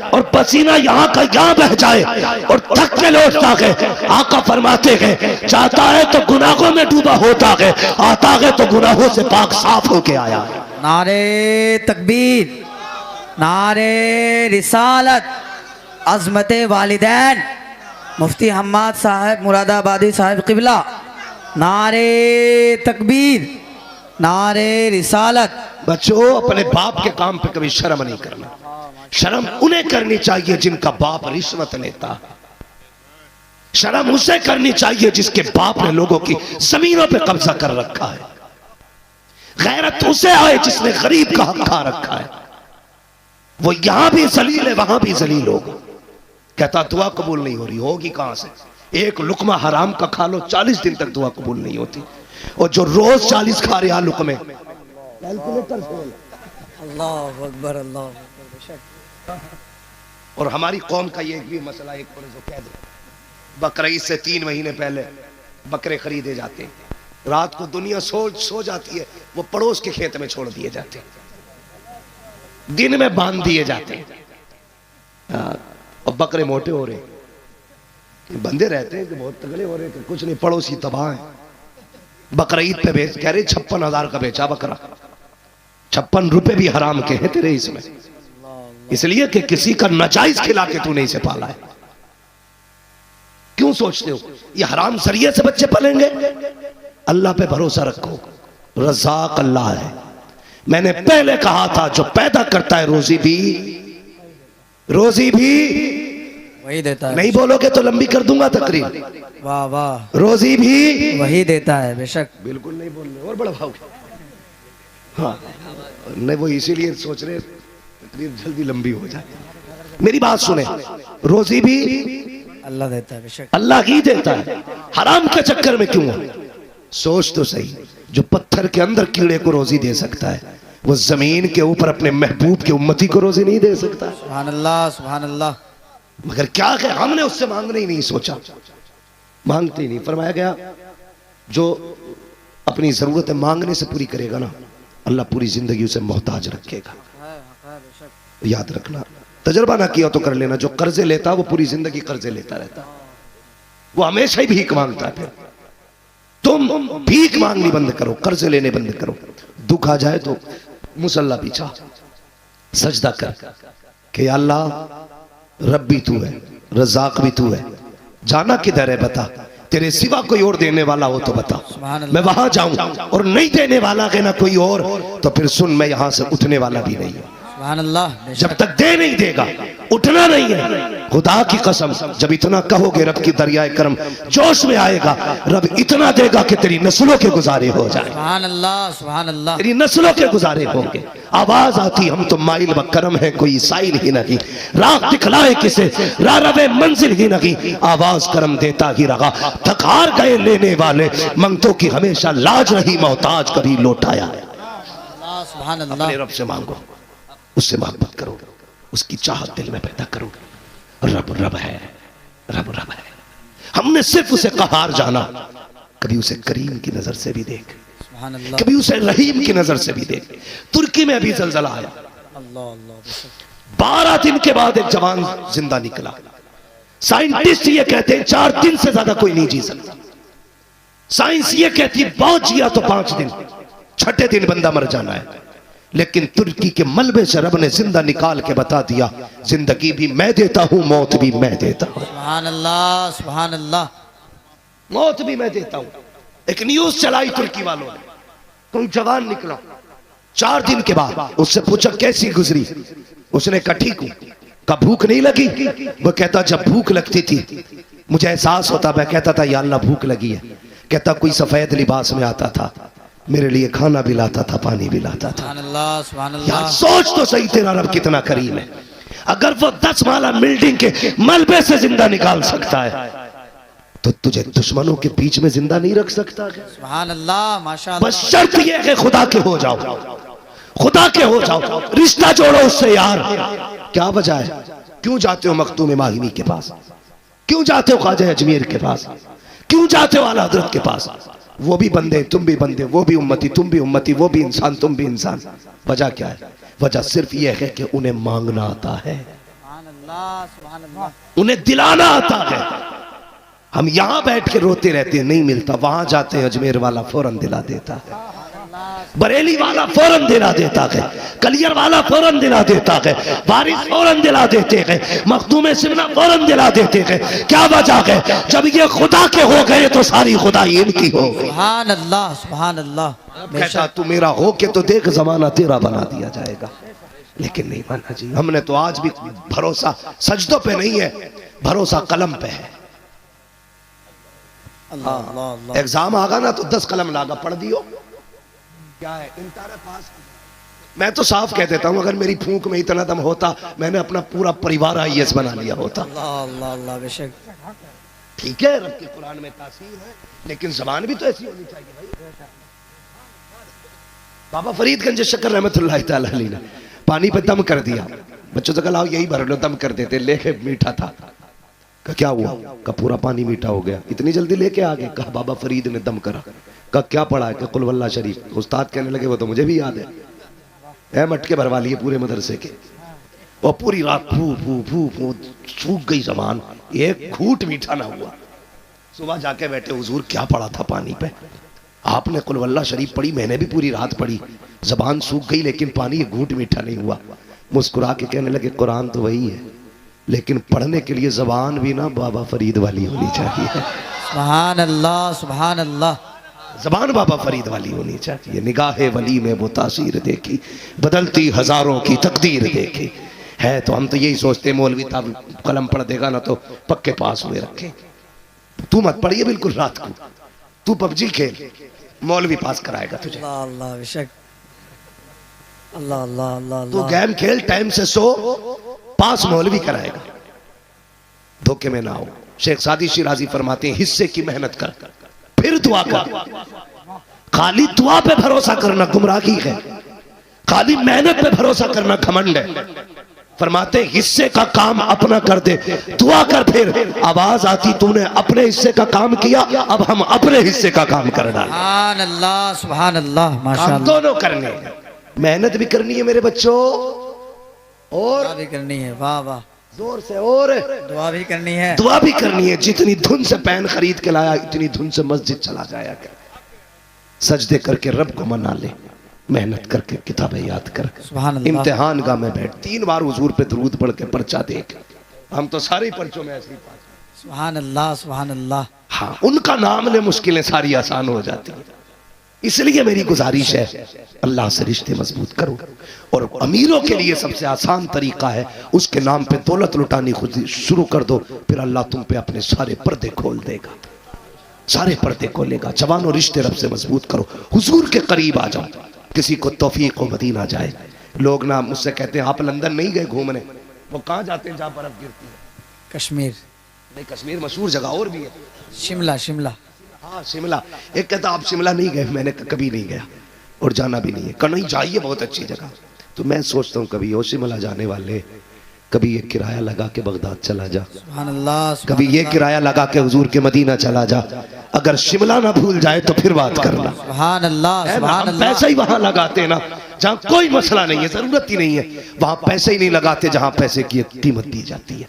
और पसीना यहाँ का यहाँ बह जाए और थक के लौटता है, आका फरमाते हैं जाता है तो गुनाहों में डूबा होता है, आता है तो गुनाहों से पाक साफ होके आया। नारे तकबीर, नारे रिसालत, अज़मत वालिदैन, मुफ्ती हम्माद साहब मुरादाबादी साहब क़िबला, नारे तकबीर, नारे रिसालत। बच्चों अपने बाप के काम पे कभी शर्म नहीं करना। शर्म उन्हें करनी चाहिए जिनका बाप रिश्वत लेता है। शर्म उसे करनी चाहिए जिसके बाप ने लोगों की जमीनों पे कब्जा कर रखा है। गैरत उसे आए जिसने गरीब का हक खा रखा है। वो यहां भी जलील है, वहां भी जलील होगा। कहता दुआ कबूल नहीं हो रही, होगी कहां से? एक लुकमा हराम का खा लो 40 दिन तक दुआ कबूल नहीं होती, और जो रोज 40 खा रहे लुकमे, कैलकुलेटर फेल। अल्लाह अकबर, अल्लाह अकबर। और हमारी कौम का ये भी मसला, एक कह दो, बकरीद से 3 महीने पहले बकरे खरीदे जाते हैं, रात को दुनिया सो जाती है, वो पड़ोस के खेत में छोड़ दिए जाते हैं, दिन में बांध दिए जाते हैं। और बकरे मोटे हो रहे, बंदे रहते हैं कि बहुत तगड़े हो रहे, कि कुछ नहीं, पड़ोसी तबाह है। बकरीद पे बेच, कह रहे 56,000 का बेचा बकरा, 56 रुपए भी हराम के हैं तेरे इसमें, इसलिए कि किसी का नाजायज खिला के तूने इसे पाला है। क्यों सोचते हो ये हराम जरिए से बच्चे पलेंगे? अल्लाह पे भरोसा रखो, रज़ाक अल्लाह है। मैंने पहले कहा था जो पैदा करता है रोजी भी वही देता है। नहीं बोलोगे तो लंबी कर दूंगा तकरीर। वाह वाह, रोजी भी वही देता है, बेशक। बिल्कुल नहीं बोल रहे और बड़ा भाव। हाँ नहीं, वो इसीलिए सोच रहे तकरीर जल्दी लंबी हो जाए। मेरी बात सुने, रोजी भी अल्लाह देता है, बेशक अल्लाह ही देता है। हराम के चक्कर में क्यों? सोच तो सही, जो पत्थर के अंदर कीड़े को रोजी दे सकता है, वो जमीन के ऊपर अपने महबूब के उम्मती को रोजी नहीं दे सकता। सुभान अल्लाह, सुभान अल्लाह। मगर क्या है, हमने उससे मांगने ही नहीं सोचा, मांगते ही नहीं। फरमाया गया जो अपनी जरूरतें मांगने से पूरी करेगा ना, अल्लाह पूरी जिंदगी उसे मोहताज रखेगा। याद रखना, तजर्बा ना किया तो कर लेना, जो कर्जे लेता वो पूरी जिंदगी कर्जे लेता रहता, वो हमेशा ही भीख मांगता है। तुम भीख मांगनी बंद करो, कर्जे लेने बंद करो। दुख आ जाए तो मुसल्ला पीछा सजदा कर कि अल्लाह रब्बी तू है, रज़ाक भी तू है, जाना किधर है बता, तेरे सिवा कोई और देने वाला हो तो बता, मैं वहां जाऊं, और नहीं देने वाला है ना कोई और, तो फिर सुन मैं यहां से उठने वाला भी नहीं हूं। सुभान अल्लाह। जब तक दे नहीं देगा उठना नहीं है। खुदा की कसम, जब इतना कहोगे रब की दरियाए करम जोश में आएगा, रब इतना देगा कि तेरी नस्लों के गुजारे हो जाए। सुभान अल्लाह, सुभान अल्लाह। तेरी नस्लों के गुजारे होंगे। आवाज आती हम तो माइल व करम है, कोई साइल ही नहीं, राह दिखलाए किसे रारवे मंजिल ही नहीं, आवाज करम देता ही रहा, थकार गए लेने वाले, मंगतों की हमेशा लाज रही, मोहताज कभी लौटाया। सुभान अल्लाह। अपने रब से मांगो, उससे मोहब्बत करो, उसकी चाहत दिल में पैदा करो। रब रब है, रब रब है। हमने सिर्फ उसे कहार जाना, कभी उसे करीम की नजर से भी देख, सुभान अल्लाह। कभी उसे रहीम की नजर से भी देख। तुर्की में अभी जलजला आया, अल्लाह अल्लाह। 12 दिन के बाद एक जवान जिंदा निकला। साइंटिस्ट ये कहते हैं 4 दिन से ज्यादा कोई नहीं जी सकता। साइंस ये कहती है बहुत जिया तो 5 दिन, 6ठे दिन बंदा मर जाना है। लेकिन तुर्की के मलबे से रब ने जिंदा निकाल के बता दिया, जिंदगी भी मैं देता हूं, मौत भी मैं देता हूं। सुभान अल्लाह, सुभान अल्लाह। मौत भी मैं देता हूं। एक न्यूज चलाई तुर्की वालों ने, कोई जवान निकला 4 दिन के बाद उससे पूछा कैसी गुजरी, उसने कहा ठीक हूं। कहा भूख नहीं लगी? वो कहता जब भूख लगती थी मुझे एहसास होता, मैं कहता था या अल्लाह भूख लगी है। कहता कोई सफेद लिबास में आता था, मेरे लिए खाना भी लाता था, पानी भी लाता था। सुभान अल्लाह, सुभान यार अल्लाह। सोच तो सही, तेरा रब कितना करीम है। अगर वो 10 माला बिल्डिंग के मलबे से जिंदा निकाल सकता है तो तुझे दुश्मनों के बीच में जिंदा नहीं रख सकता क्या? सुभान अल्लाह, माशाअल्लाह। बस शर्त यह है कि खुदा के हो जाओ, खुदा के हो जाओ, रिश्ता जोड़ो उससे यार। क्या वजह है? क्यों जाते हो मखदूम माहिमी के पास? क्यों जाते हो ख्वाजा अजमेर के पास? क्यों जाते हो आला हजरत के पास? वो भी बंदे तुम भी बंदे, वो भी उम्मती तुम भी उम्मती, वो भी इंसान तुम भी इंसान। वजह क्या है? वजह सिर्फ यह है कि उन्हें मांगना आता है, सुभान अल्लाह, सुभान अल्लाह। उन्हें दिलाना आता है। हम यहां बैठ के रोते रहते हैं नहीं मिलता, वहां जाते हैं अजमेर वाला फौरन दिला देता है, बरेली वाला फौरन दिला देता है, कलियर वाला फौरन दिला देता है, वारिस फौरन दिला देते हैं, मखदूम सिमना फौरन दिला देते हैं। क्या वजह है? जब ये खुदा के हो गए तो सारी खुदाई इनकी हो गई। सुभान अल्लाह, सुभान अल्लाह। कहता तू मेरा हो के तो देख जमाना तेरा बना दिया जाएगा, लेकिन नहीं माना जी। हमने तो आज भी भरोसा सजदों पे नहीं है, भरोसा कलम पे है। अल्लाह, अल्लाह, अल्लाह। एग्जाम आगा ना तो 10 कलम लागा पढ़ दियो, क्या है इंतारे पास। मैं तो साफ कह देता हूं अगर मेरी फूंक में इतना दम होता मैंने अपना पूरा परिवार IAS बना लिया होता। अल्लाह, अल्लाह, अल्लाह, बेशक। ठीक है रब के कुरान में तासीर है, लेकिन जबान भी तो ऐसी होनी चाहिए भाई। बाबा फरीदगंज शक्कर रहमतुल्लाह तआला अलैह ने पानी पे दम कर दिया, बच्चों से कहा यही भर लो, दम कर देते, लेके मीठा था। कहा क्या हुआ? कहा पूरा पानी मीठा हो गया। इतनी जल्दी लेके आ गए? कहा बाबा फरीद ने दम करा। कहा क्या पढ़ा है? कि कुल वल्लाह शरीफ। उस्ताद कहने लगे वो तो मुझे भी याद है, मटके भरवा लिए पूरे मदरसे के। और पूरी रात फू फू फू फू सूख गई जबान, एक घूट मीठा ना हुआ। सुबह जाके बैठे, हुजूर क्या पढ़ा था पानी पे? आपने कुल वल्लाह शरीफ पढ़ी, मैंने भी पूरी रात पढ़ी, जबान सूख गई लेकिन पानी एक घूट मीठा नहीं हुआ। मुस्कुरा के कहने लगे कुरान तो वही है, लेकिन पढ़ने के लिए जबान भी ना बाबा फरीद वाली होनी चाहिए। सुभान अल्लाह, सुभान अल्लाह। जबान बाबा फरीद वाली होनी चाहिए। निगाहे वली में वो तासीर देखी, बदलती हजारों की तकदीर देखी है। तो हम तो यही सोचते मौलवी ताब कलम पढ़ देगा ना तो पक्के पास हुए रखे। तू मत पढ़िए बिल्कुल रात को, तू PUBG खेल, मौलवी पास कराएगा तुझे। अल्लाह, अल्लाह, बेशक। अल्लाह, अल्लाह, अल्लाह, तू अल्लाह। गेम खेल, टाइम से सो, पास मौलवी कराएगा। धोखे में ना हो। शेख सादी शिराजी फरमाते हैं हिस्से की मेहनत कर, फिर दुआ कर। खाली दुआ पे भरोसा करना गुमराही है, खाली मेहनत पे भरोसा करना घमंड है। फरमाते हिस्से का काम अपना कर दे, दुआ कर। फिर आवाज आती तूने अपने हिस्से का काम किया, अब हम अपने हिस्से का काम कर डालें। सुभान अल्लाह, सुभान अल्लाह, काम माशाअल्लाह। दोनों करने हैं, मेहनत भी करनी है मेरे बच्चों, और दुआ भी करनी है, वाह वाह। जोर से, और दुआ भी करनी है। दुआ भी करनी है। जितनी धुन से पैन खरीद के लाया इतनी धुन से मस्जिद चला जाया कर। सजदे करके रब को मना ले, मेहनत करके किताबें याद कर, सुभान अल्लाह। इम्तिहान गाह में बैठ, 3 बार हुजूर पे दरूद पढ़ के पर्चा देख। हम तो सारे पर्चों में ऐसे ही पास। सुभान अल्लाह, सुभान अल्लाह। हाँ, उनका नाम ले मुश्किलें सारी आसान हो जाती है। इसलिए मेरी गुजारिश है अल्लाह से रिश्ते मजबूत करो। और अमीरों के लिए सबसे आसान तरीका है उसके नाम पे दौलत लुटानी खुद शुरू कर दो, फिर अल्लाह तुम पे अपने सारे पर्दे खोल देगा, सारे पर्दे खोलेगा। जवानों रिश्ते रब से मजबूत करो, हुजूर के करीब आ जाओ। किसी को तौफीक हो मदीना जाए। लोग ना मुझसे कहते हैं आप लंदन नहीं गए घूमने, वो कहाँ जाते हैं जहाँ बर्फ गिरती है? कश्मीर नहीं, कश्मीर मशहूर जगह और भी है। शिमला, शिमला। हाँ शिमला। एक कहता आप शिमला नहीं गए, मैंने कभी नहीं गया और जाना भी नहीं है। कहीं जाइए, बहुत अच्छी जगह। तो मैं सोचता हूँ कभी हो शिमला जाने वाले, कभी ये किराया लगा के बगदाद चला जा, सुभान अल्लाह, सुभान कभी ये अल्लाह। किराया लगा के हुजूर के मदीना चला जा। अगर शिमला ना भूल जाए तो फिर बात करना। सुभान अल्लाह, है ना, सुभान हम अल्लाह। पैसा ही वहां लगाते हैं ना जहाँ कोई मसला नहीं है, जरूरत ही नहीं है। वहां पैसे ही नहीं लगाते जहां पैसे की कीमत दी जाती है,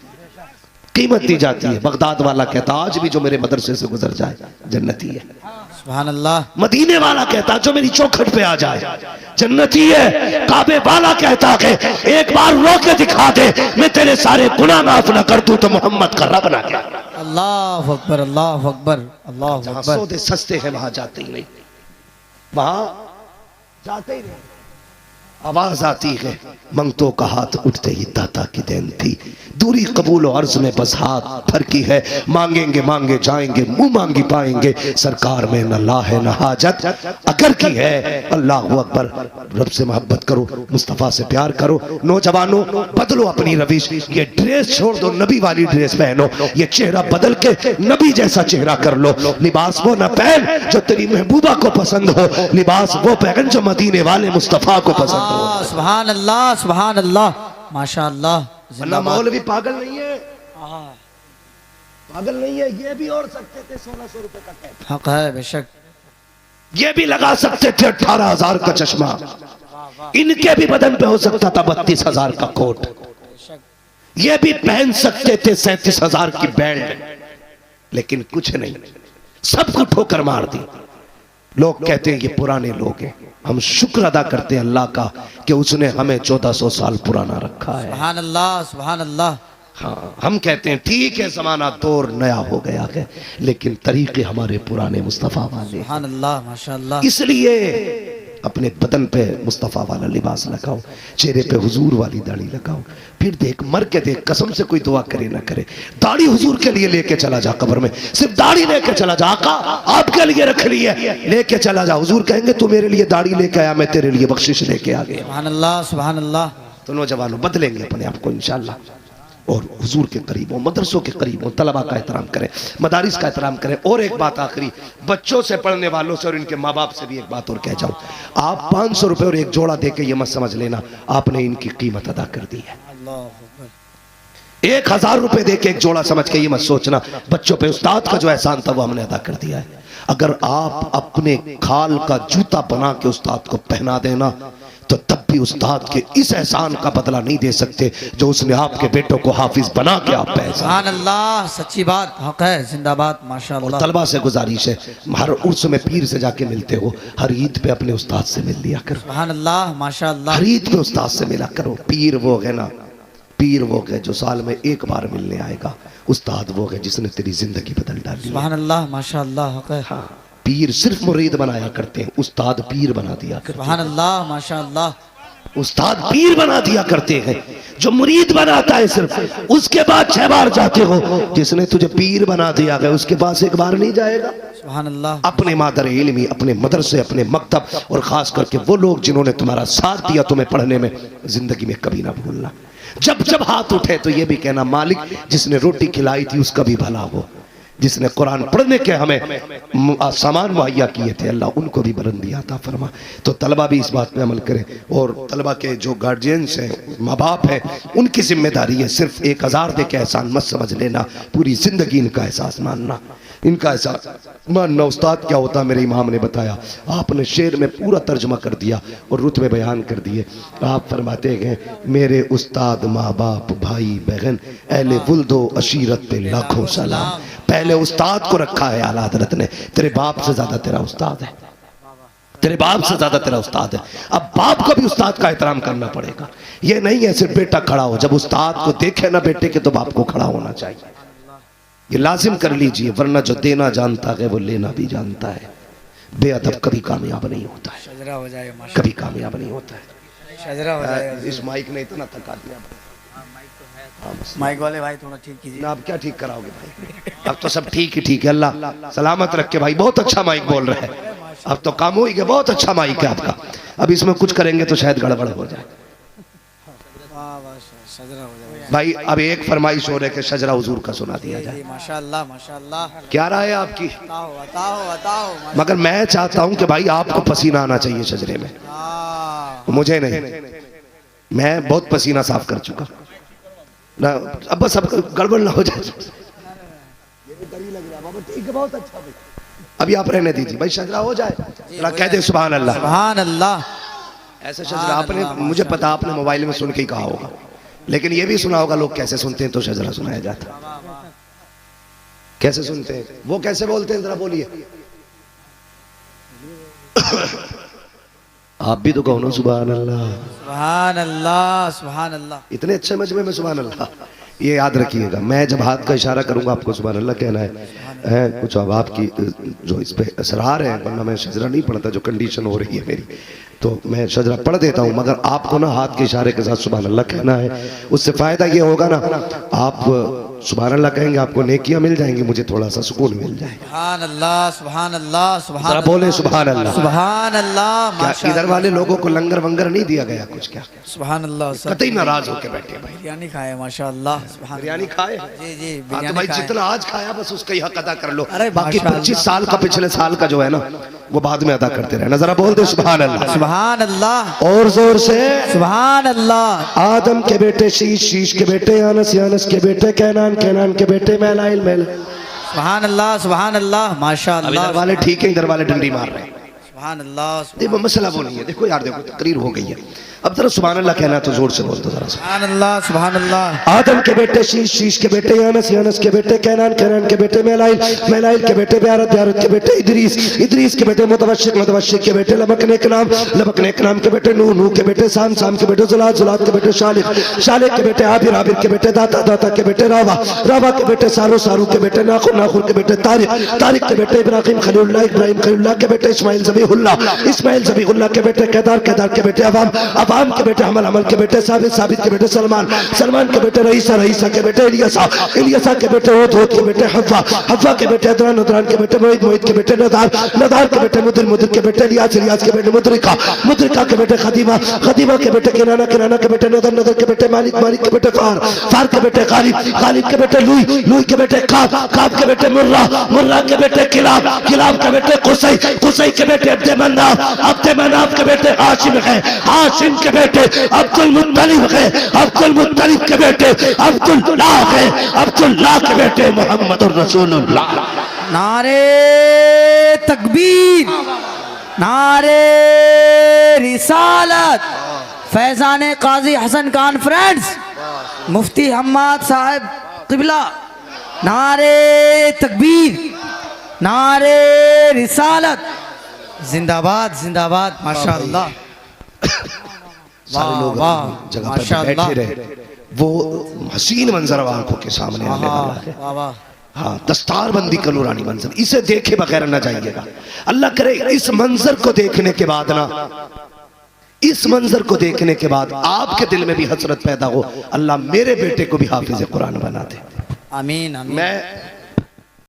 कीमत दी जाती है। बगदाद वाला कहता आज भी जो मेरे मदरसे से गुजर जाए जन्नती है। सुभान अल्लाह। मदीने वाला कहता जो मेरी चौखट पे आ जाए जन्नती है। काबे वाला कहता है एक बार रो के दिखा दे, मैं तेरे सारे गुनाह माफ ना कर दूं तो मोहम्मद का रब ना क्या। अल्लाह अकबर, अल्लाह अकबर, अल्लाह जहां अकबर। सौदे सस्ते हैं वहां जाते ही नहीं, वहां जाते ही नहीं। आवाज आती है, मंगतों का हाथ उठते ही दाता की देन थी। दूरी कबूल और अर्ज में बस हाथ भर की है, मांगेंगे मांगे जाएंगे, मुंह मांगी पाएंगे, सरकार में न ला है न हाजत अगर की है। अल्लाह अकबर। रब से मोहब्बत करो, मुस्तफ़ा से प्यार करो। नौजवानों बदलो अपनी रविश, ये ड्रेस छोड़ दो, नबी वाली ड्रेस पहनो। ये चेहरा बदल के नबी जैसा चेहरा कर लो। लिबास वो न पहन जो तेरी महबूबा को पसंद हो, लिबास वो पहन जो मदीने वाले मुस्तफ़ा को पसंद हो। सुभान अल्लाह, सुभान अल्लाह, माशाअल्लाह। वरना मौलवी पागल नहीं है, पागल नहीं है। ये भी और सकते थे 1600 रुपए का कैप, हक है बेशक। ये भी लगा सकते थे 18,000 का चश्मा, इनके भी बदन पे हो सकता था 32,000 का कोट, ये भी पहन सकते थे 37,000 की बेल्ट, लेकिन कुछ नहीं, सबको ठोकर मार दी। लोग कहते हैं ये पुराने लोग हैं, हम शुक्र अदा करते हैं अल्लाह का कि उसने हमें 1400 साल पुराना रखा है। सुभान अल्लाह, सुभान अल्लाह। हाँ, हम कहते हैं ठीक है जमाना दौर नया हो गया है, लेकिन तरीके हमारे पुराने मुस्तफ़ा वाले। सुभान अल्लाह, माशाअल्लाह। इसलिए अपने बदन पे मुस्तफ़ा वाला लिबास लगाओ, चेहरे पे हुजूर वाली दाढ़ी लगाओ, फिर देख, मर के देख, कसम से कोई दुआ करे ना करे, दाढ़ी हुजूर के लिए लेके चला जा कब्र में, सिर्फ दाढ़ी लेके चला जा। आका आपके लिए रख ली है, लेके चला जा। हुजूर कहेंगे तू मेरे लिए दाढ़ी लेके आया, मैं तेरे लिए बख्शिश लेके आ गया। सुभान अल्लाह, सुभान अल्लाह। तो नौजवानों बदलेंगे अपने आप को इंशाअल्लाह, और हुजूर के करीब हो, मदरसों के करीब हो, तलबा का एहतराम करें, मदारिस का एहतराम करें। और एक बात आखिरी, बच्चों से, पढ़ने वालों से और इनके माँ बाप से भी एक बात और कह जाऊं, आप 500 रुपए और एक जोड़ा देके ये मत समझ लेना आपने इनकी कीमत अदा कर दी है। 1000 रुपए देके एक जोड़ा समझ के ये मत सोचना बच्चों पे उस्ताद का जो एहसान था वो हमने अदा कर दिया है। अगर आप अपने खाल का जूता बना के उस्ताद को पहना देना तो तब भी उस्ताद के इस एहसान का बदला नहीं दे सकते जो उसने आपके बेटों को हाफिज बना के आप पे एहसान। सुभान अल्लाह, सच्ची बात, हक है, जिंदाबाद, माशाअल्लाह। तलबा से गुजारिश है, हर उर्स में पीर से जाके मिलते हो, हर ईद पे अपने उस्ताद से मिल लिया करो। सुभान अल्लाह, माशाअल्लाह। हर ईद पे उस्ताद से मिला करो। पीर वो है ना, पीर वो है जो साल में एक बार मिलने आएगा, उस्ताद वो है जिसने तेरी जिंदगी बदल डाली। सुभान अल्लाह, माशाअल्लाह, हक है। हाँ, पीर सिर्फ मुरीद बनाया करते हैं, उस्ताद पीर बना दिया करते हैं। सुभान अल्लाह, माशाअल्लाह। उस्ताद पीर बना दिया करते हैं, जो मुरीद बनाता है सिर्फ उसके बाद 6 बार जाते हो, जिसने तुझे पीर बना दिया है उसके पास एक बार नहीं जाएगा। सुभान अल्लाह। अपने मादर इल्मी, अपने मदरसे, अपने मकतब, और खास करके वो लोग जिन्होंने तुम्हारा साथ दिया तुम्हें पढ़ने में, जिंदगी में कभी ना भूलना। जब जब हाथ उठे तो ये भी कहना मालिक जिसने रोटी खिलाई थी उसका भी भला हो, जिसने कुरान पढ़ने के हमें सामान मुहैया किए थे अल्लाह उनको भी बुलंदी अता फरमा। तो तलबा भी इस बात पे अमल करें, और तलबा के जो गार्जियंस हैं, माँ बाप हैं, उनकी जिम्मेदारी है सिर्फ 1000 दे के एहसान मत समझ लेना, पूरी जिंदगी इनका एहसास मानना, इनका एहसास मानना। उस्ताद क्या होता मेरे इमाम ने बताया, आपने शेर में पूरा तर्जुमा कर दिया और रुतबे बयान कर दिए। आप फरमाते हैं मेरे उस्ताद, माँ बाप, भाई बहन, अहले वुल्दो अशीरत पे लाखों सलाम। पहले उस्ताद को रखा है आला हज़रत ने, तेरे बाप से ज्यादा तेरा उस्ताद है, तेरे बाप से ज्यादा तेरा उस्ताद है। अब बाप को भी उस्ताद का एहतराम करना पड़ेगा। ये नहीं है सिर्फ बेटा खड़ा हो, जब उस्ताद को देखे ना बेटे के तो बाप को खड़ा होना चाहिए। ये लाजिम कर लीजिए, वरना जो देना जानता है वो लेना भी जानता है। बेअदब कभी कामयाब नहीं होता है, शजरा हो जाए, कभी कामयाब नहीं होता है। शजरा हो जाए। इस माइक ने इतना थका दिया। माइक वाले भाई थोड़ा ठीक कीजिए ना, आप क्या ठीक कराओगे भाई, अब तो सब ठीक ही ठीक है, अल्लाह सलामत रखे भाई। बहुत अच्छा माइक बोल रहे हैं, अब तो काम हो ही गया, बहुत अच्छा माइक है आपका। अब इसमें कुछ करेंगे तो शायद गड़बड़ हो जाए भाई। अब एक फरमाइश हो रही है कि शजरा हुजूर का सुना दिया जाए। माशाअल्लाह, माशाअल्लाह। क्या राय है आपकी? बताओ, बताओ, बताओ। मगर मैं चाहता हूं कि भाई आपको पसीना आना चाहिए शजरे में, मुझे नहीं। मैं बहुत पसीना साफ कर चुका ना, अब बस अब गड़बड़ ना हो जाए। ठीक है, बहुत अच्छा भाई, अभी आप रहने दीजिए भाई, शजरा हो जाए, कह दे सुभान अल्लाह, सुभान अल्लाह। ऐसे शजरा आपने, मुझे पता आपने मोबाइल में सुन के ही कहा होगा, लेकिन ये भी सुना होगा लोग कैसे सुनते हैं तो शजरा सुनाया जाता। कैसे सुनते हैं, वो कैसे बोलते हैं, जरा बोलिए। आप भी तो कहो ना सुभान अल्लाह, सुभान अल्लाह, सुभान अल्लाह। इतने अच्छे मजमे में सुभान अल्लाह, ये याद रखिएगा, मैं जब हाथ का इशारा करूंगा आपको सुभान अल्लाह कहना है कुछ अब आपकी जो इस पे असरार है, वरना मैं शजरा नहीं पढ़ता, जो कंडीशन हो रही है मेरी, तो मैं शजरा पढ़ देता हूँ, मगर आपको ना हाथ के इशारे के साथ सुभान अल्लाह कहना है। उससे फायदा ये होगा ना, आप सुभान अल्लाह कहेंगे, आपको नेकियां मिल जाएंगी, मुझे थोड़ा सा सुकून मिल जाएगा। सुभान अल्लाह सुभान अल्लाह सुभान जरा बोले सुभान अल्लाह। सुभान अल्लाह। क्या इधर वाले लोगों को लंगर वंगर नहीं दिया गया कुछ? क्या सुभान अल्लाह। कतई नाराज होके बैठे भाई। बिरयानी खाए माशाअल्लाह। सुभान बिरयानी खाए? जी जी हाँ, तो बिरयानी भाई खाए। जितना आज खाया बस उसका ही हक अदा कर लो, अरे बाकी माशाअल्लाह। 25 साल का पिछले साल का जो है ना वो बाद में अदा करते रहना। जरा बोल दे सुभान अल्लाह। सुभान अल्लाह और जोर से सुभान अल्लाह। आदम के बेटे शीश, शीश के बेटे यानस, यानस के बेटे कैनान, कैनान के बेटे मैलाइल, मैलाइल। सुभान अल्लाह सुभान अल्लाह माशाअल्लाह। इधर वाले ठीक है, इधर वाले डंडी मार रहे हैं। सुभान अल्लाह। देखो मसला वो नहीं है, देखो यार, देखो तकरीर हो गई है, अब जरा सुभान अल्लाह कहना तो जोर से बोल दो जरा। सुभान अल्लाह सुभान अल्लाह। आदम के बेटे शीश, शीश के बेटे यानस, यानस के बेटे कैनान, कैनान के बेटे मैलाइल, मैलाइल के बेटे ब्यारत, ब्यारत के बेटे इदरीस, इदरीस के बेटे मुतवश्शिक, मुतवश्शिक के बेटे लबक नेक नाम, लबक नेक नाम के बेटे नूह, नूह के बेटे साम, साम के बेटे जुलाद, जुलाद के बेटे शालिक, शालिक के बेटे आबिर, आबिर के बेटे दाता, दाता के बेटे रावा, रावा के बेटे सारू, सारू के बेटे नाखुर, नाखुर के बेटे तारिक, तारिक के बेटे इब्राहिम खलीलुल्लाह, इब्राहिम खलीलुल्लाह के बेटे इस्माइल ज़बीहुल्लाह, इस्माइल ज़बीहुल्लाह के बेटे केदार, केदार के बेटे अवाम, अवाम के बेटे हमल, हमल के बेटे साबित, साबित के बेटे सलमान, सलमान के बेटे रईसा, रईसा के बेटे इलियासा, इलियासा के बेटे होद, होद के बेटे हव्वा, हव्वा के बेटे अदरान, अदरान के बेटे मोहित, मोहित के बेटे नदार, नदार के बेटे मुदिर, मुदिर के बेटे इलियास, इलियास के बेटे मुद्रिका, मुद्रिका के बेटे खदीमा, खदीमा के बेटे किनाना, किनाना के बेटे नदर, नदर के बेटे मालिक, मालिक के बेटे फार, फार के बेटे गालिब, गालिब के बेटे लुई, लुई के बेटे काब, काब के बेटे मुर्रा, मुर्रा के बेटे किलाब, किलाब के बेटे कुसै, कुसै के बेटे अब्दे मन्नाफ, अब्दे मन्नाफ के बेटे हाशिम है, हाशिम के बेटे अब्दुल मुत्तलिब है, अब्दुल मुत्तलिब के बेटे अब्दुल्लाह है, अब्दुल्लाह के बेटे मोहम्मदुर रसूलुल्लाह। नारे तकबीर, नारे रिसालत, फैजान काजी हसन कॉन्फ्रेंस, मुफ्ती हम्माद साहब किबला। नारे तकबीर, नारे रिसालत, जिंदाबाद जिंदाबाद माशाअल्लाह। सारे लोग जगह पर बैठे रहे, वो हसीन मंजर आंखों के सामने आने वाला है। हाँ, दस्तारबंदी का नूरानी मंजर, इसे देखे बगैर न जाइएगा। अल्लाह करे इस मंजर को देखने के बाद ना, इस मंजर को देखने के बाद आपके दिल में भी हसरत पैदा हो, अल्लाह मेरे बेटे को भी हाफिज कुरान बना दे। आमीन आमीन। मैं